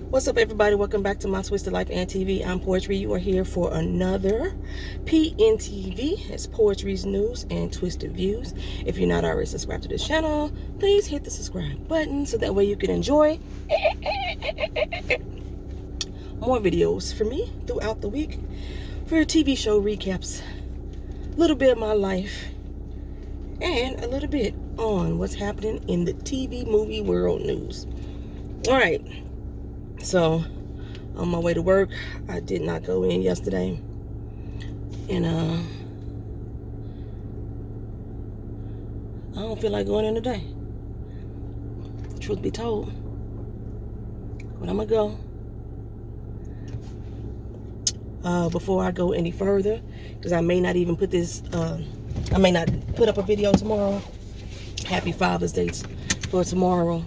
What's up, everybody? Welcome back to my Twisted Life and TV. I'm Poetry. You are here for another PNTV. It's Poetry's News and Twisted Views. If you're not already subscribed to this channel, please hit the subscribe button so that way you can enjoy more videos from me throughout the week for TV show recaps, a little bit of my life, and a little bit on what's happening in the TV movie world news. All right. So, on my way to work, I did not go in yesterday, and I don't feel like going in today, truth be told, but I'm gonna go. Before I go any further, because I may not even put this, I may not put up a video tomorrow. Happy Father's Day for tomorrow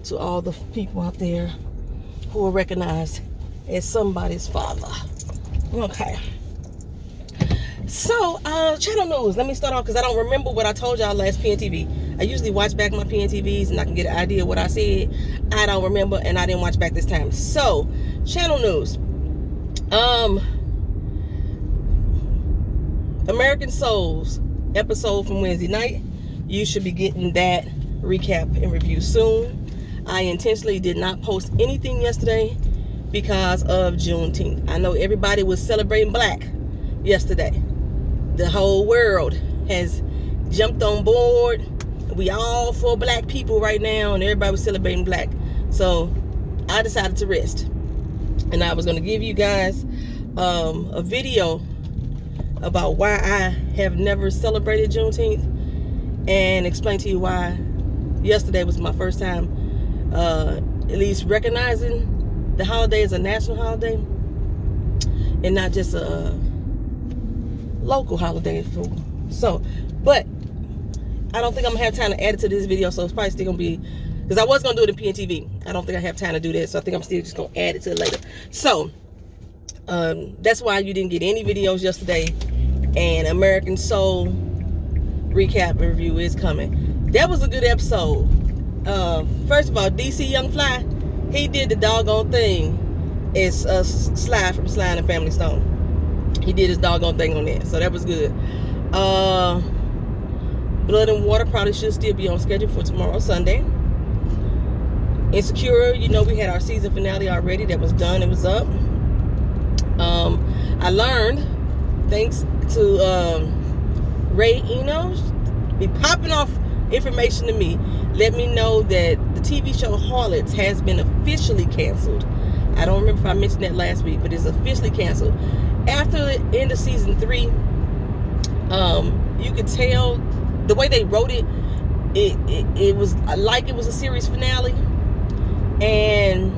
to all the people out there who are recognized as somebody's father. Okay. So, channel news. Let me start off because I don't remember what I told y'all last PNTV. I usually watch back my PNTVs and I can get an idea of what I said. I don't remember, and I didn't watch back this time. So, channel news. American Souls episode from Wednesday night. You should be getting that recap and review soon. I intentionally did not post anything yesterday because of Juneteenth. I know everybody was celebrating black yesterday. The whole world has jumped on board. We all for black people right now, and everybody was celebrating black. So I decided to rest. And I was going to give you guys a video about why I have never celebrated Juneteenth and explain to you why yesterday was my first time at least recognizing the holiday as a national holiday and not just a local holiday. So, but I don't think I'm gonna have time to add it to this video, so it's probably still gonna be, because I was gonna do it in PNTV. I don't think I have time to do that, so I think I'm still just gonna add it to it later. So that's why you didn't get any videos yesterday, and American Soul recap and review is coming. That was a good episode. First of all, DC Young Fly, he did the doggone thing. It's Sly from Sly and Family Stone. He did his doggone thing on that, so that was good. Blood and Water probably should still be on schedule for tomorrow, Sunday. Insecure, you know, we had our season finale already. That was done. It was up. I learned, thanks to Ray Enos, be popping off information to me, let me know that the TV show Harlots has been officially canceled. I don't remember if I mentioned that last week, but it's officially canceled. After the end of season 3, you could tell the way they wrote it, it was like it was a series finale, and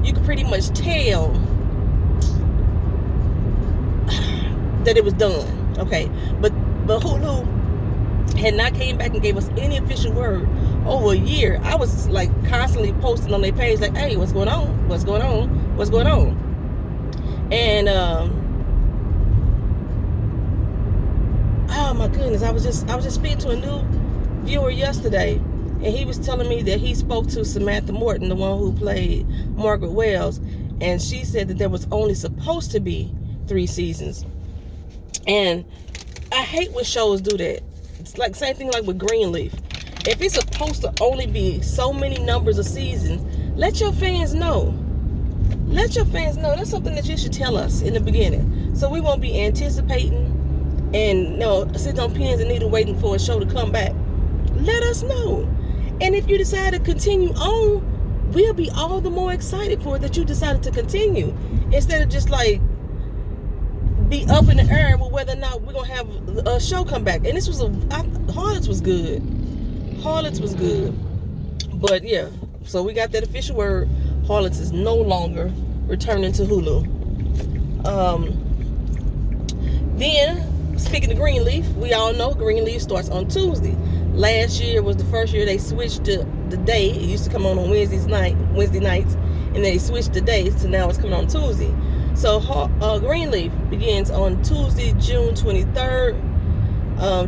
you could pretty much tell that it was done. Okay, but Hulu had not came back and gave us any official word over a year. I was like constantly posting on their page like, hey, what's going on? What's going on? What's going on? And oh my goodness, I was just speaking to a new viewer yesterday, and he was telling me that he spoke to Samantha Morton, the one who played Margaret Wells, and she said that there was only supposed to be 3 seasons. And I hate when shows do that. It's like same thing like with Greenleaf. If it's supposed to only be so many numbers of seasons, let your fans know. Let your fans know. That's something that you should tell us in the beginning, so we won't be anticipating and sitting on pins and needles waiting for a show to come back. Let us know. And if you decide to continue on, we'll be all the more excited for it that you decided to continue, instead of just like be up in the air with whether or not we're gonna have a show come back. And this was Harlots was good. Harlots was good. But yeah, so we got that official word. Harlots is no longer returning to Hulu. Then, speaking of Greenleaf, we all know Greenleaf starts on Tuesday. Last year was the first year they switched the day. It used to come on Wednesday nights, and they switched the days, so now it's coming on Tuesday. So Greenleaf begins on Tuesday, June 23rd.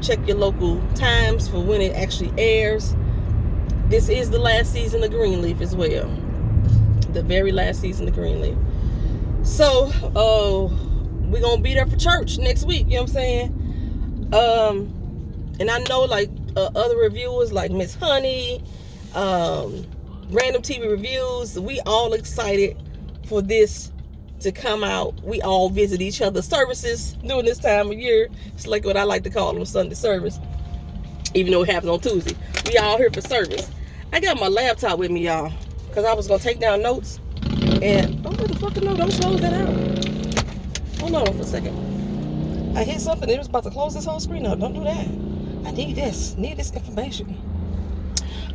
Check your local times for when it actually airs. This is the last season of Greenleaf as well. the very last season of Greenleaf. So, we're going to be there for church next week, you know what I'm saying? And I know, like, other reviewers, like Miss Honey, Random TV Reviews, we all excited for this to come out. We all visit each other's services during this time of year. It's like what I like to call them, Sunday service, even though it happens on Tuesday. We all here for service. I got my laptop with me, y'all, because I was going to take down notes. And, oh, motherfucker, no, don't close that out. Hold on for a second. I hit something. It was about to close this whole screen out. Don't do that. I need this information.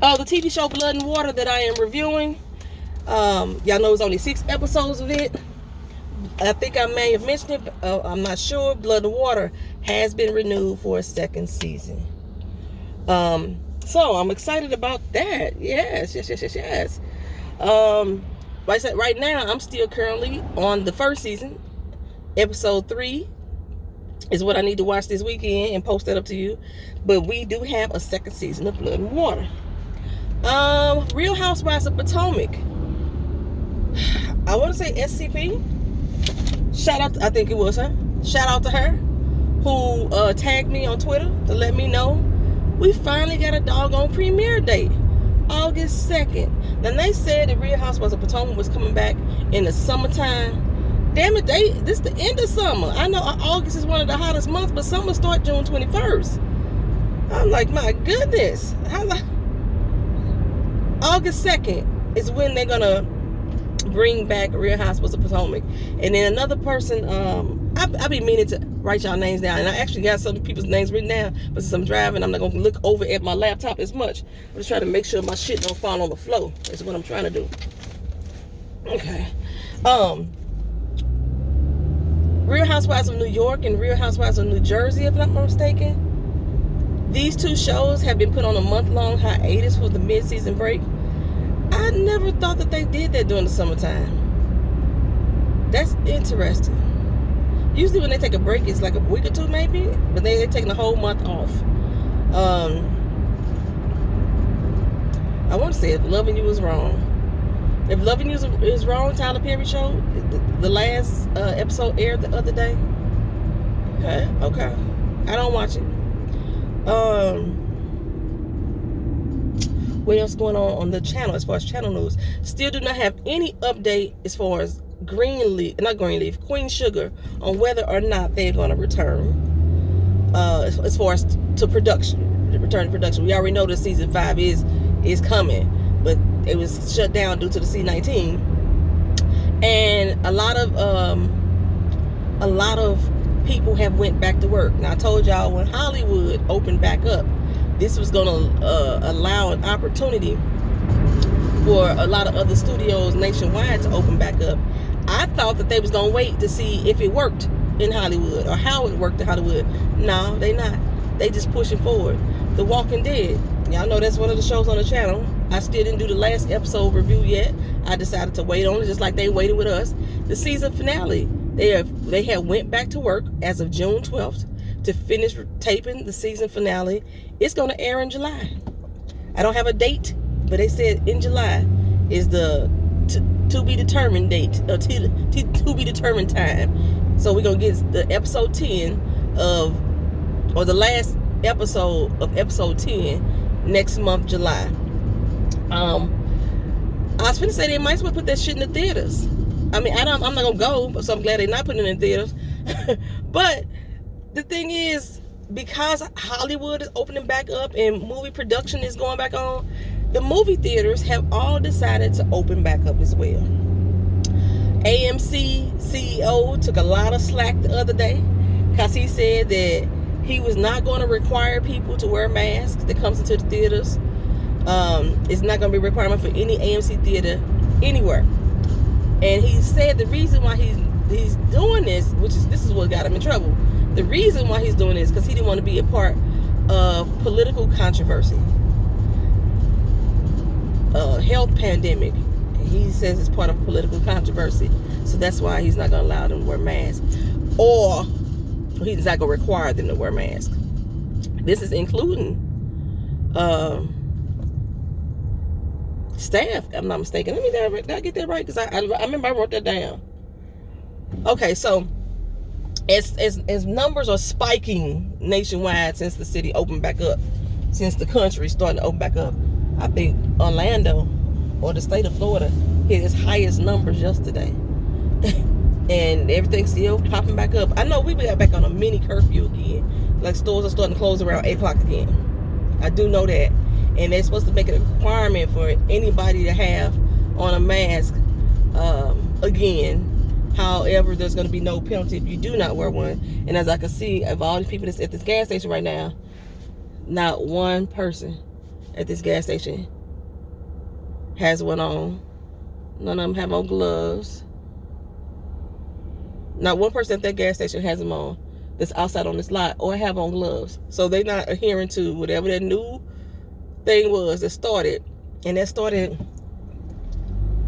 The TV show Blood and Water that I am reviewing. Y'all know it's only 6 episodes of it. I think I may have mentioned it. I'm not sure. Blood and Water has been renewed for a 2nd season. So I'm excited about that. Yes. Like I said, right now I'm still currently on the 1st season. Episode 3 is what I need to watch this weekend and post that up to you. But we do have a 2nd season of Blood and Water. Real Housewives of Potomac. I want to say SCP. Shout out, I think it was her. Shout out to her who tagged me on Twitter to let me know we finally got a doggone premiere date, August 2nd. Then they said the Real Housewives of Potomac was coming back in the summertime. Damn it, this is the end of summer. I know August is one of the hottest months, but summer starts June 21st. I'm like, my goodness. August 2nd is when they're going to bring back Real Housewives of Potomac. And then another person, I be meaning to write y'all names down. And I actually got some people's names written down. But since I'm driving, I'm not going to look over at my laptop as much. I'm just trying to make sure my shit don't fall on the floor. That's what I'm trying to do. Okay. Real Housewives of New York and Real Housewives of New Jersey, if I'm not mistaken. These 2 shows have been put on a month-long hiatus for the mid-season break. I never thought that they did that during the summertime. That's interesting. Usually when they take a break, it's like a week or 2 maybe, but they're taking a whole month off. I want to say If Loving You is Wrong. If Loving You is Wrong, Tyler Perry show, the last episode aired the other day. Okay. I don't watch it. What else going on the channel as far as channel news? Still do not have any update as far as Queen Sugar on whether or not they're going to return. As far as to production, return to production. We already know that season 5 is coming, but it was shut down due to the C-19. And a lot of people have went back to work. Now I told y'all when Hollywood opened back up, this was going to allow an opportunity for a lot of other studios nationwide to open back up. I thought that they was going to wait to see if it worked in Hollywood or how it worked in Hollywood. No, they not. They just pushing forward. The Walking Dead. Y'all know that's one of the shows on the channel. I still didn't do the last episode review yet. I decided to wait on it just like they waited with us. The season finale. They have went back to work as of June 12th to finish taping the season finale. It's going to air in July. I don't have a date, but they said in July is the to be determined date, to be determined time. So we're going to get the episode 10 or the last episode of episode 10 next month, July. I was finna say they might as well put that shit in the theaters. I mean, I'm not gonna go, so I'm glad they're not putting it in theaters. But the thing is, because Hollywood is opening back up and movie production is going back on, the movie theaters have all decided to open back up as well. AMC CEO took a lot of slack the other day because he said that he was not going to require people to wear masks that comes into the theaters. It's not going to be a requirement for any AMC theater anywhere. And he said the reason why he's doing this, this is what got him in trouble. The reason why he's doing this because he didn't want to be a part of political controversy, health pandemic. He says it's part of political controversy, so that's why he's not going to allow them to wear masks, or he's not going to require them to wear masks. This is including Staff, I'm not mistaken. Did I get that right? Because I remember I wrote that down. Okay, so as numbers are spiking nationwide since the city opened back up, since the country started to open back up, I think Orlando or the state of Florida hit its highest numbers yesterday. And everything's still popping back up. I know we got back on a mini curfew again. Like stores are starting to close around 8 o'clock again. I do know that. And they're supposed to make it a requirement for anybody to have on a mask again. However, there's going to be no penalty if you do not wear one. And as I can see, of all the people that's at this gas station right now, not one person at this gas station has one on. None of them have on gloves. Not one person at that gas station has them on that's outside on this lot or have on gloves. So they're not adhering to whatever that new thing was that started. And that started,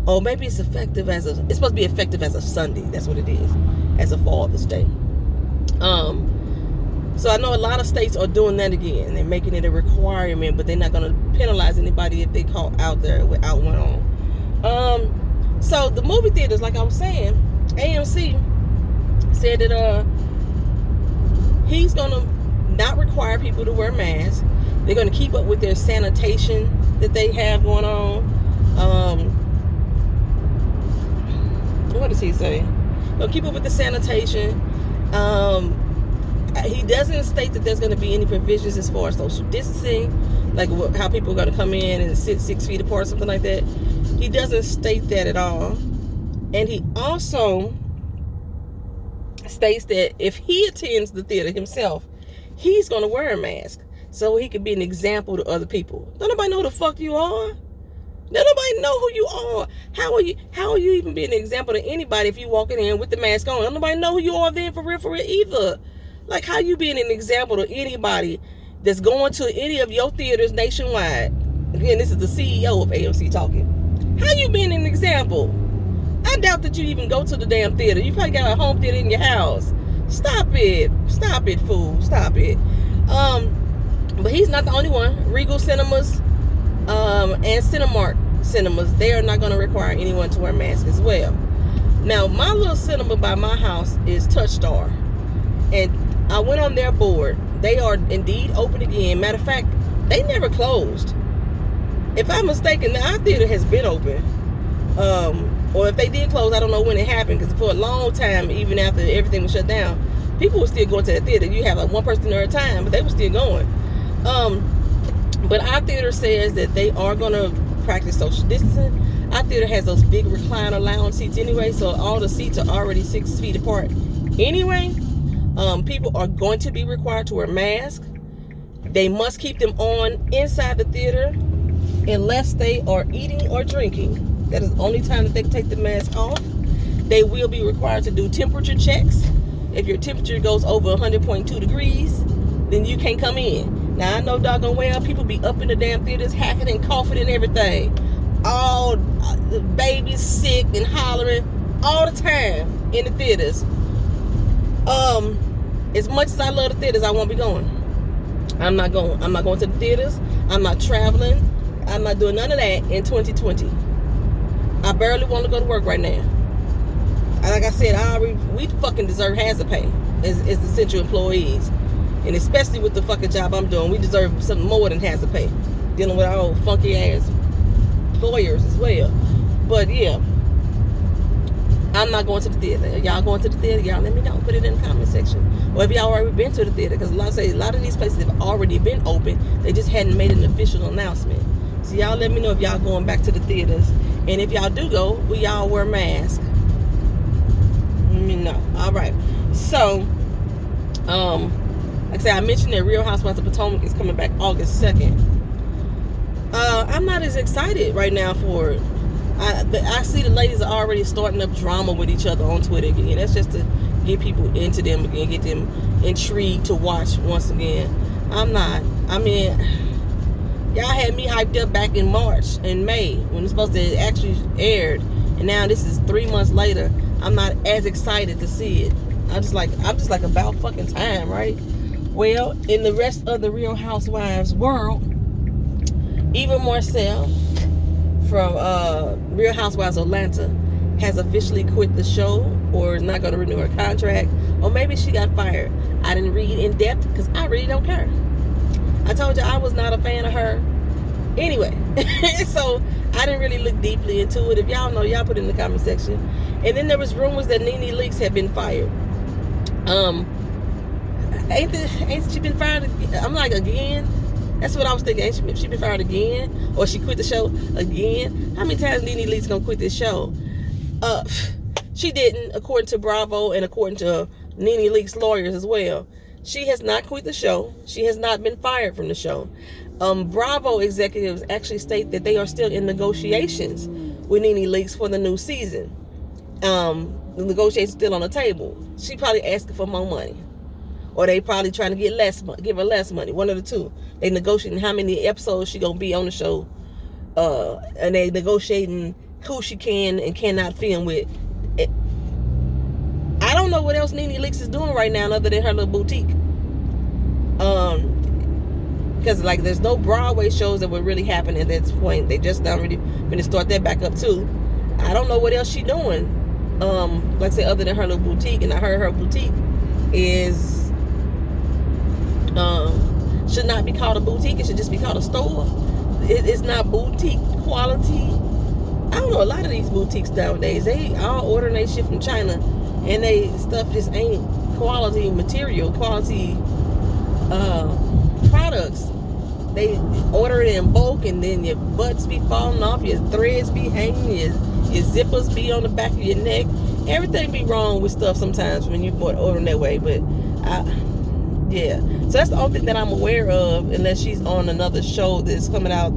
oh, maybe it's effective it's supposed to be effective as a Sunday. That's what it is, as a Father's Day. So I know a lot of states are doing that again. They're making it a requirement, but they're not going to penalize anybody if they caught out there without one on. So the movie theaters, like I was saying, AMC said that he's going to not require people to wear masks. They're going to keep up with their sanitation that they have going on. What does he say? They'll keep up with the sanitation. He doesn't state that there's going to be any provisions as far as social distancing, like how people are going to come in and sit 6 feet apart, something like that. He doesn't state that at all. And he also states that if he attends the theater himself, he's going to wear a mask so he could be an example to other people. Don't nobody know who the fuck you are. Don't nobody know who you are. How are you even being an example to anybody if you walking in with the mask on? Don't nobody know who you are then for real either. Like, how you being an example to anybody that's going to any of your theaters nationwide? Again, this is the CEO of AMC talking. How you being an example? I doubt that you even go to the damn theater. You probably got a home theater in your house. Stop it, fool. Stop it. But he's not the only one. Regal Cinemas and Cinemark Cinemas, they are not going to require anyone to wear masks as well. Now, my little cinema by my house is Touchstar, and I went on their board. They are indeed open again. Matter of fact, they never closed. If I'm mistaken, our theater has been open. Or if they did close, I don't know when it happened, because for a long time, even after everything was shut down, people were still going to the theater. You have like one person there at a time, but they were still going. But our theater says that they are going to practice social distancing. Our theater has those big recliner lounge seats anyway, so all the seats are already 6 feet apart anyway. People are going to be required to wear masks. They must keep them on inside the theater unless they are eating or drinking. That is the only time that they can take the mask off. They will be required to do temperature checks. If your temperature goes over 100.2 degrees, then you can't come in. Now, I know doggone well people be up in the damn theaters hacking and coughing and everything. All the babies sick and hollering all the time in the theaters. As much as I love the theaters, I won't be going. I'm not going. I'm not going to the theaters. I'm not traveling. I'm not doing none of that in 2020. I barely want to go to work right now. Like I said, we fucking deserve hazard pay as essential employees. And especially with the fucking job I'm doing, we deserve something more than hazard pay. Dealing with our old funky ass employers as well. But yeah, I'm not going to the theater. If y'all going to the theater, y'all let me know. Put it in the comment section. Or if y'all already been to the theater, because a lot of these places have already been open. They just hadn't made an official announcement. So y'all let me know if y'all going back to the theaters. And if y'all do go, will y'all wear masks? Let me know. All right. So, like I said, I mentioned that Real Housewives of Potomac is coming back August 2nd. I'm not as excited right now for it. I see the ladies are already starting up drama with each other on Twitter again. That's just to get people into them again, get them intrigued to watch once again. I'm not. I mean, y'all had me hyped up back in March and May when it's supposed to actually aired, and now this is 3 months later. I'm not as excited to see it. I'm just like about fucking time, right? Well, in the rest of the Real Housewives world, Eva Marcel from Real Housewives of Atlanta has officially quit the show or is not going to renew her contract, or maybe she got fired. I didn't read in depth because I really don't care. I told you I was not a fan of her anyway. So I didn't really look deeply into it. If y'all know, y'all put it in the comment section. And then there was rumors that Nene Leakes had been fired. Ain't she been fired? I'm like, again? That's what I was thinking. Ain't she been fired again? Or she quit the show again? How many times Nene Leakes gonna quit this show? She didn't, according to Bravo and according to Nene Leakes' lawyers as well. She has not quit the show. She has not been fired from the show. Bravo executives actually state that they are still in negotiations with Nene Leakes for the new season. The negotiations still on the table. She probably asking for more money, or they probably trying to give her less money. One of the two. They negotiating how many episodes she gonna be on the show, and they negotiating who she can and cannot film with. I don't know what else Nene Leakes is doing right now other than her little boutique. Because like there's no Broadway shows that would really happen at this point. They just not really gonna start that back up too. I don't know what else she doing. Like I say, other than her little boutique, and I heard her boutique is should not be called a boutique. It should just be called a store. It's not boutique quality. I don't know, a lot of these boutiques nowadays, they all ordering their shit from China, and they stuff just ain't quality material, quality products. They order it in bulk, and then your butts be falling off, your threads be hanging, your zippers be on the back of your neck. Everything be wrong with stuff sometimes when you ordering that way. But yeah, so that's the only thing that I'm aware of, unless she's on another show that's coming out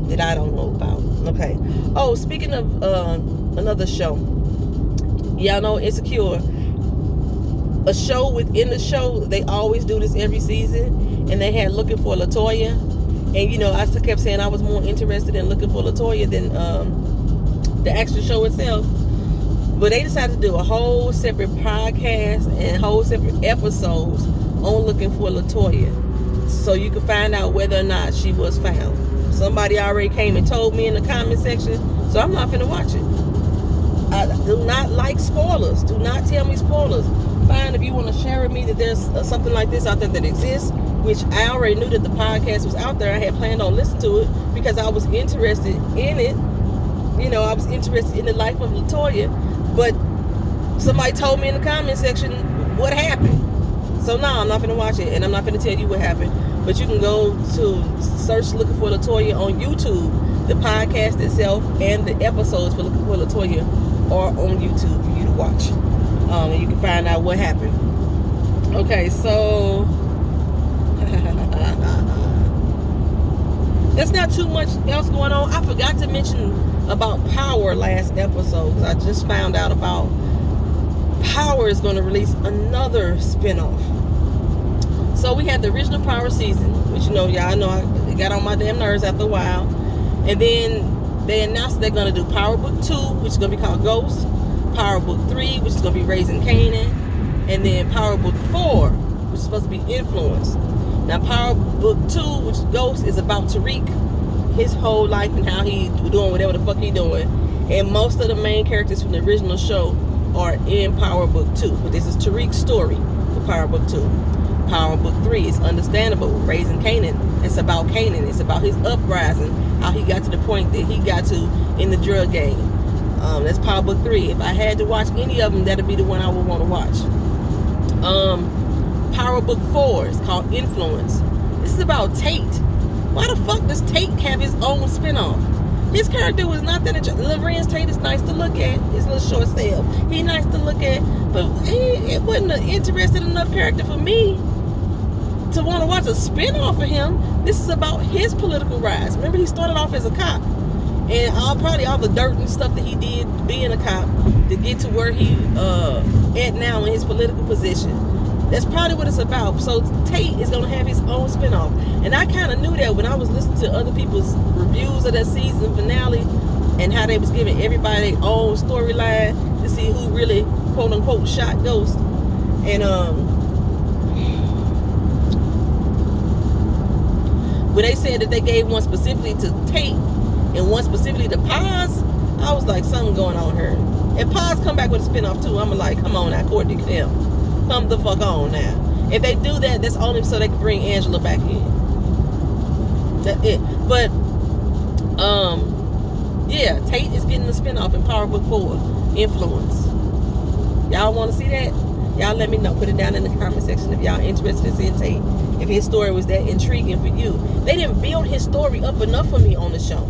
that I don't know about. Okay. Oh, speaking of another show, y'all know Insecure. A show within the show, they always do this every season, and they had Looking for LaToya, and you know, I kept saying I was more interested in Looking for LaToya than the actual show itself. But they decided to do a whole separate podcast and whole separate episodes on Looking for LaToya, so you can find out whether or not she was found. Somebody already came and told me in the comment section, so I'm not finna watch it. I do not like spoilers. Do not tell me spoilers. Fine, if you want to share with me that there's something like this out there that exists, which I already knew that the podcast was out there. I had planned on listening to it because I was interested in it. You know, I was interested in the life of LaToya, but somebody told me in the comment section what happened. So no, I'm not going to watch it, and I'm not going to tell you what happened. But you can go to search Looking for LaToya on YouTube. The podcast itself and the episodes for Looking for LaToya are on YouTube for you to watch. And you can find out what happened. Okay, so there's not too much else going on. I forgot to mention about Power last episode, because I just found out about Power is going to release another spinoff. So we had the original Power season, which, you know, y'all know it got on my damn nerves after a while. And then they announced they're going to do Power Book 2, which is going to be called Ghost. Power Book 3, which is going to be Raising Kanan. And then Power Book 4, which is supposed to be Influence. Now, Power Book 2, which is Ghost, is about Tariq, his whole life and how he doing whatever the fuck he doing. And most of the main characters from the original show are in Power Book 2. But this is Tariq's story for Power Book 2. Power Book 3 is Understandable, Raising Kanan. It's about Kanan. It's about his uprising, how he got to the point that he got to in the drug game. That's Power Book 3. If I had to watch any of them, that'd be the one I would want to watch. Power Book 4 is called Influence. This is about Tate. Why the fuck does Tate have his own spinoff? His character was not that interesting. Lorenz Tate is nice to look at. His little short self. He's nice to look at. But it wasn't an interesting enough character for me to want to watch a spinoff of him. This is about his political rise. Remember, he started off as a cop. And probably all the dirt and stuff that he did being a cop to get to where he at now in his political position. That's probably what it's about. So Tate is going to have his own spinoff. And I kind of knew that when I was listening to other people's reviews of that season finale and how they was giving everybody their own storyline to see who really, quote unquote, shot Ghost. And when they said that they gave one specifically to Tate, and one specifically to Paz, I was like, something going on here. If Paz come back with a spinoff too, I'm like, come on now, Courtney Kim, come the fuck on now. If they do that, that's only so they can bring Angela back in. That's it. But yeah, Tate is getting a spinoff in Power Book 4, Influence. Y'all want to see that? Y'all let me know. Put it down in the comment section if y'all interested in seeing Tate. If his story was that intriguing for you. They didn't build his story up enough for me on the show.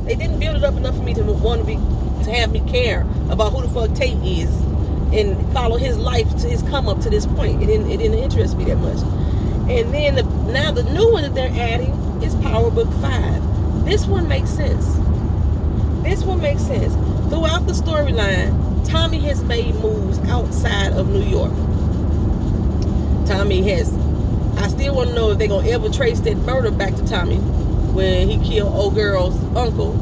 They didn't build it up enough for me to want to have me care about who the fuck Tate is and follow his life to his come up to this point. It didn't interest me that much. And then now the new one that they're adding is Power Book 5. This one makes sense. This one makes sense. Throughout the storyline, Tommy has made moves outside of New York. I still want to know if they're going to ever trace that murder back to Tommy when he killed old girl's uncle.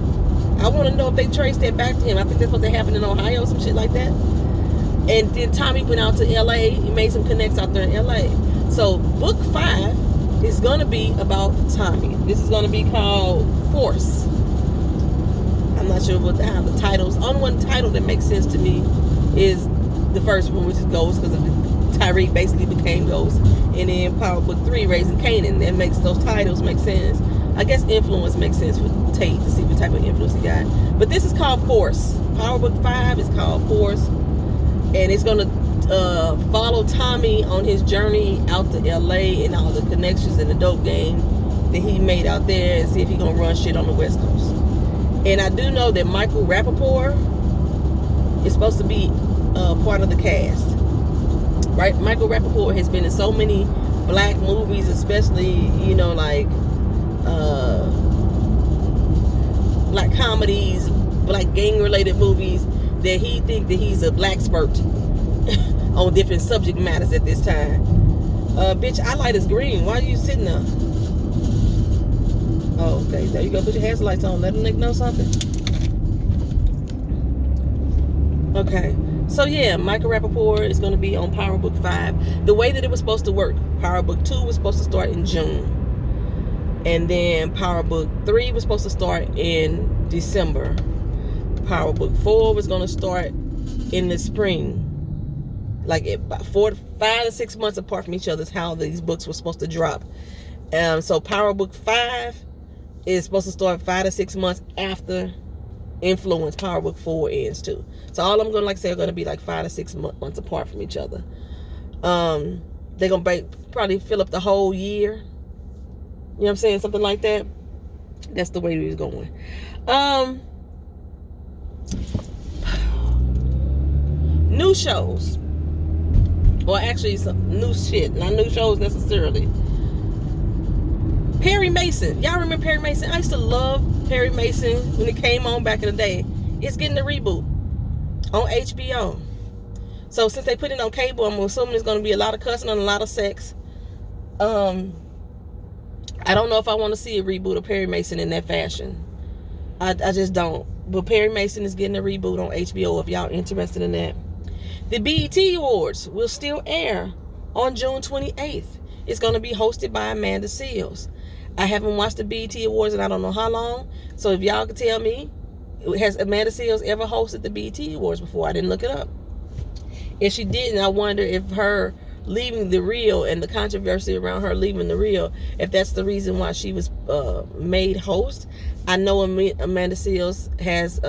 I want to know if they trace that back to him. I think that's what happened in Ohio, some shit like that. And then Tommy went out to LA. He made some connects out there in LA. So book 5 is going to be about Tommy. This is going to be called Force. I'm not sure how the titles. Only one title that makes sense to me is the first one, which is Ghost, because Tyreek basically became Ghost. And then Power Book 3, Raising Kanan. That makes those titles make sense. I guess Influence makes sense for Tate to see what type of influence he got. But this is called Force. Power Book 5 is called Force. And it's going to follow Tommy on his journey out to LA and all the connections and the dope game that he made out there, and see if he's going to run shit on the West Coast. And I do know that Michael Rappaport is supposed to be part of the cast. Right? Michael Rappaport has been in so many black movies, especially, like black comedies, black gang-related movies, that he think that he's a black expert on different subject matters at this time. Bitch, I light is green. Why are you sitting there? Oh, okay. There you go. Put your hazard on. Let them know something. Okay. So, yeah, Michael Rappaport is going to be on Power Book 5. The way that it was supposed to work, Power Book 2 was supposed to start in June. And then Power Book 3 was supposed to start in December. Power Book 4 was going to start in the spring. Like 5 to 6 months apart from each other is how these books were supposed to drop. So Power Book 5 is supposed to start 5 to 6 months after Influence. Power Book 4 ends too. So all I'm going to are going to be like 5 to 6 months apart from each other. They're going to probably fill up the whole year. You know what I'm saying? Something like that. That's the way he was going. New shows. Or actually some new shit. Not new shows necessarily. Perry Mason. Y'all remember Perry Mason? I used to love Perry Mason when it came on back in the day. It's getting a reboot on HBO. So since they put it on cable, I'm assuming there's going to be a lot of cussing and a lot of sex. I don't know if I want to see a reboot of Perry Mason in that fashion. I just don't. But Perry Mason is getting a reboot on HBO if y'all interested in that. The BET Awards will still air on June 28th. It's going to be hosted by Amanda Seales. I haven't watched the BET Awards in I don't know how long. So if y'all could tell me, has Amanda Seales ever hosted the BET Awards before? I didn't look it up. If she didn't, I wonder if her leaving The Real and the controversy around her leaving The Real, if that's the reason why she was made host. I know Amanda Seales has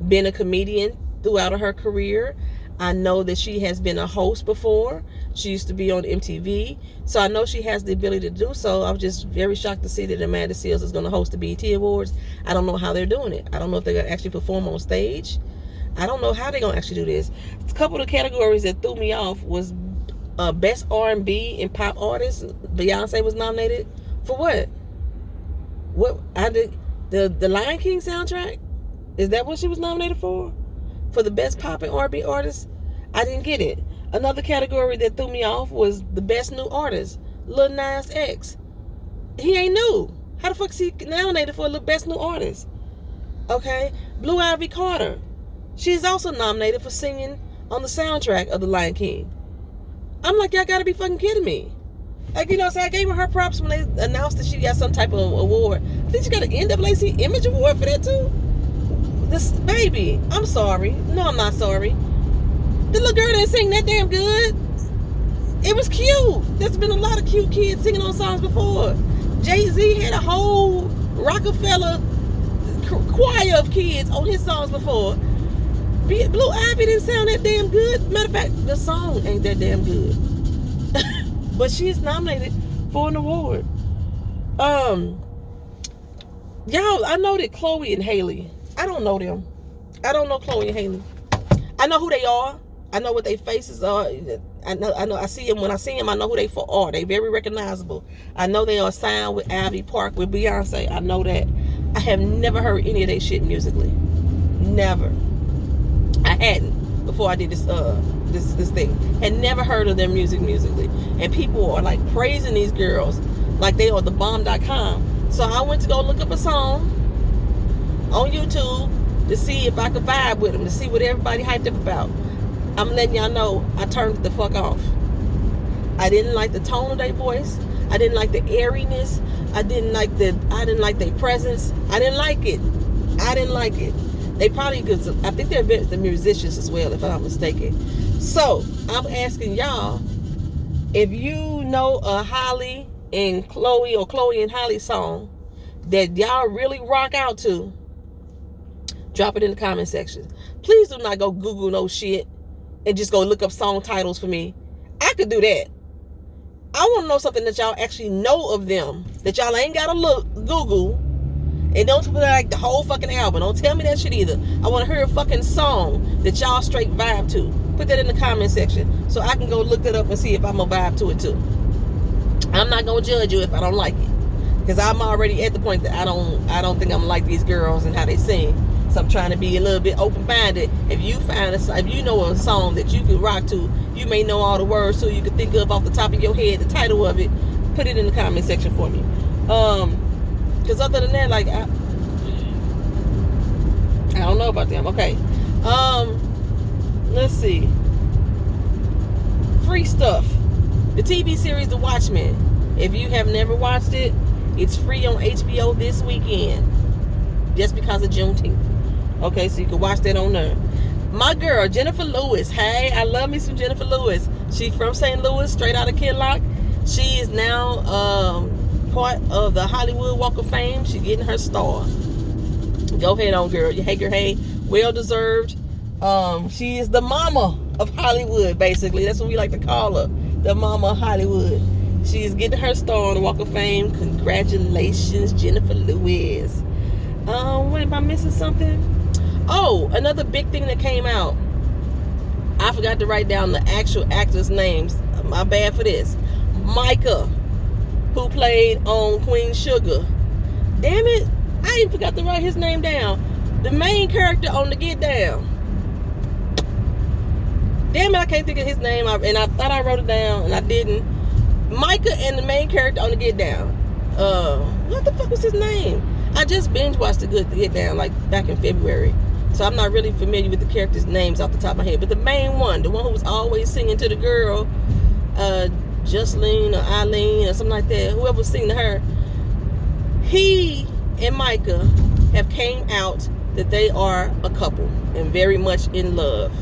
been a comedian throughout her career. I know that she has been a host before. She used to be on MTV. So I know she has the ability to do so. I was just very shocked to see that Amanda Seales is going to host the BET Awards. I don't know how they're doing it. I don't know if they're going to actually perform on stage. I don't know how they're going to actually do this. A couple of categories that threw me off was Best R&B and Pop Artist. Beyonce was nominated. For what? What? I did the Lion King soundtrack? Is that what she was nominated for? For the Best Pop and R&B Artist? I didn't get it. Another category that threw me off was the Best New Artist. Lil Nas X. He ain't new. How the fuck is he nominated for the Best New Artist? Okay. Blue Ivy Carter. She's also nominated for singing on the soundtrack of The Lion King. I'm like, y'all gotta be fucking kidding me. Like, you know, so I gave her props when they announced that she got some type of award. I think she got an NAACP Image Award for that too. This baby, I'm sorry. No, I'm not sorry. The little girl didn't sing that damn good. It was cute. There's been a lot of cute kids singing on songs before. Jay-Z had a whole Rockefeller choir of kids on his songs before. Blue Ivy didn't sound that damn good. Matter of fact, the song ain't that damn good. But she's nominated for an award. Y'all, I know that Chloe and Haley. I don't know them. I don't know Chloe and Haley. I know who they are. I know what their faces are. I know. I see them. When I see them, I know who they are. They very recognizable. I know they are signed with Ivy Park with Beyonce. I know that. I have never heard any of their shit musically. Never. I hadn't before I did this this thing. Had never heard of their music musically. And people are like praising these girls like they are the bomb.com. So I went to go look up a song on YouTube to see if I could vibe with them, to see what everybody hyped up about. I'm letting y'all know I turned the fuck off. I didn't like the tone of their voice. I didn't like the airiness. I didn't like their presence. I didn't like it. They probably, because I think they're the musicians as well, if I'm not mistaken. So I'm asking y'all, if you know a Holly and Chloe or Chloe and Holly song that y'all really rock out to, drop it in the comment section. Please do not go Google no shit and just go look up song titles for me. I could do that. I want to know something that y'all actually know of them, that y'all ain't gotta Google. And don't put like the whole fucking album. Don't tell me that shit either. I want to hear a fucking song that y'all straight vibe to. Put that in the comment section so I can go look that up and see if I'm gonna vibe to it too. I'm not gonna judge you if I don't like it, because I'm already at the point that I don't think I'm like these girls and how they sing. So I'm trying to be a little bit open-minded. If you know a song that you can rock to, you may know all the words so you can think of off the top of your head the title of it. Put it in the comment section for me. Because other than that, like, I don't know about them. Okay. Let's see. Free stuff. The TV series The Watchmen. If you have never watched it, it's free on HBO this weekend. Just because of Juneteenth. Okay, so you can watch that on there. My girl, Jennifer Lewis. Hey, I love me some Jennifer Lewis. She's from St. Louis, straight out of Kinlock. She is now part of the Hollywood Walk of Fame. She's getting her star. Go ahead on, girl. You hate your hay. Well deserved. She is the mama of Hollywood, basically. That's what we like to call her. The mama of Hollywood. She is getting her star on the Walk of Fame. Congratulations, Jennifer Lewis. What, am I missing something? Oh, another big thing that came out. I forgot to write down the actual actors' names. My bad for this. Micah, who played on Queen Sugar. Damn it, I even forgot to write his name down. The main character on The Get Down. Damn it, I can't think of his name. And I thought I wrote it down, and I didn't. Micah and the main character on The Get Down. What the fuck was his name? I just binge watched The Get Down, like, back in February. So I'm not really familiar with the characters' names off the top of my head. But the main one, the one who was always singing to the girl, Jocelyn or Eileen or something like that, whoever was singing to her, he and Micah have came out that they are a couple and very much in love.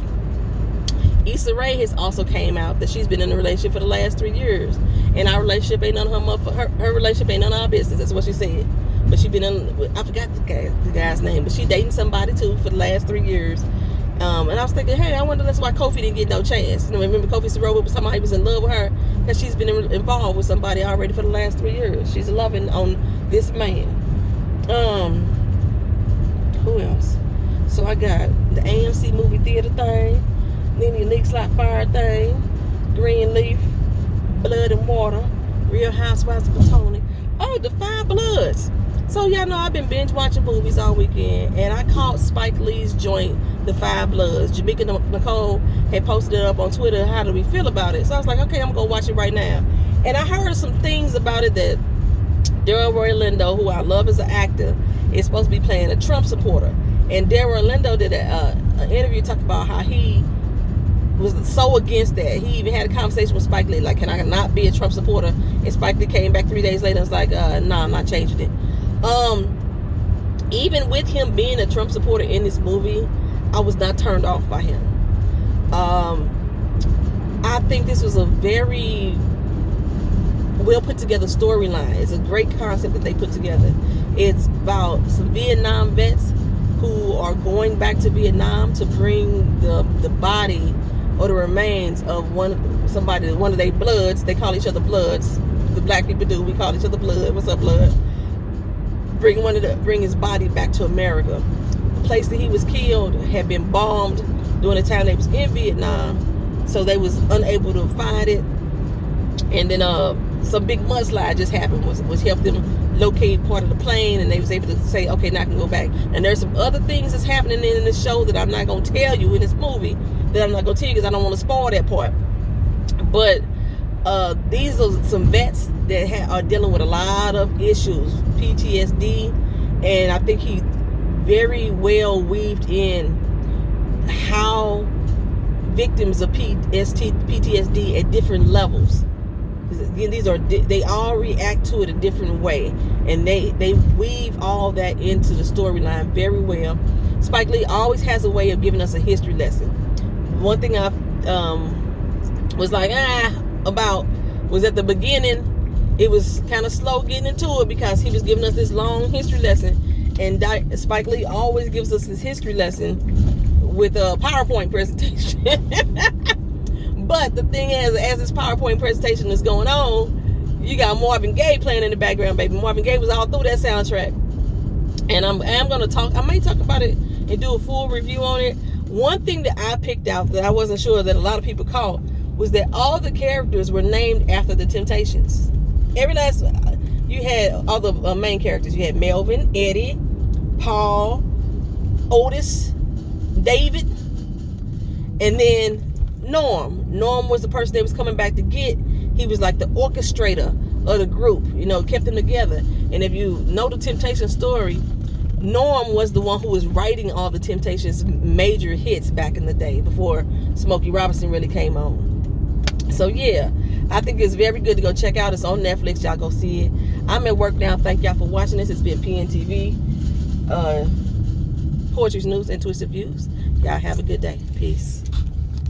Issa Rae has also came out that she's been in a relationship for the last 3 years, and our relationship ain't none of her relationship ain't none of our business. That's what she said. But she been in, I forgot the guy's name, but she dating somebody too for the last 3 years. And I was thinking, hey, I wonder that's why Kofi didn't get no chance. You know, remember Kofi Sirova was somebody who was in love with her, because she's been involved with somebody already for the last 3 years. She's loving on this man. Who else? So I got the AMC movie theater thing, Nene Leaks Like Fire thing, Greenleaf, Blood and Water, Real Housewives of Potomac. Oh, the Five Bloods. So y'all know I've been binge watching movies all weekend, and I caught Spike Lee's joint, The Five Bloods. Jamaica Nicole had posted it up on Twitter. How do we feel about it? So I was like, okay, I'm gonna go watch it right now. And I heard some things about it that Delroy Lindo, who I love as an actor, is supposed to be playing a Trump supporter. And Delroy Lindo did an interview talking about how he was so against that. He even had a conversation with Spike Lee, like, can I not be a Trump supporter? And Spike Lee came back 3 days later and was like, nah, I'm not changing it. Even with him being a Trump supporter in this movie, I was not turned off by him. I think this was a very well put together storyline. It's a great concept that they put together. It's about some Vietnam vets who are going back to Vietnam to bring the body or the remains of one of their bloods. They call each other bloods. The black people do. We call each other blood. What's up, blood? Bring his body back to America. The place that he was killed had been bombed during the time they was in Vietnam, so they was unable to find it. And then some big mudslide just happened, was helped them locate part of the plane, and they was able to say, okay, now I can go back. And there's some other things that's happening in this show that I'm not going to tell you in this movie, that I'm not going to tell you because I don't want to spoil that part. But these are some vets that are dealing with a lot of issues, PTSD, and I think he very well weaved in how victims of PTSD at different levels. They all react to it a different way, and they weave all that into the storyline very well. Spike Lee always has a way of giving us a history lesson. One thing I was like about was at the beginning, it was kind of slow getting into it because he was giving us this long history lesson, and Spike Lee always gives us this history lesson with a PowerPoint presentation. But the thing is, as this PowerPoint presentation is going on, you got Marvin Gaye playing in the background, baby. Marvin Gaye was all through that soundtrack. And I may talk about it and do a full review on it. One thing that I picked out that I wasn't sure that a lot of people caught was that all the characters were named after the Temptations. You had all the main characters. You had Melvin, Eddie, Paul, Otis, David, and then Norm. Norm was the person they was coming back to get. He was like the orchestrator of the group, kept them together. And if you know the Temptations story, Norm was the one who was writing all the Temptations major hits back in the day before Smokey Robinson really came on. So yeah, I think it's very good to go check out. It's on Netflix. Y'all go see it. I'm at work now. Thank y'all for watching this. It's been PNTV, Poetry's News and Twisted Views. Y'all have a good day. Peace.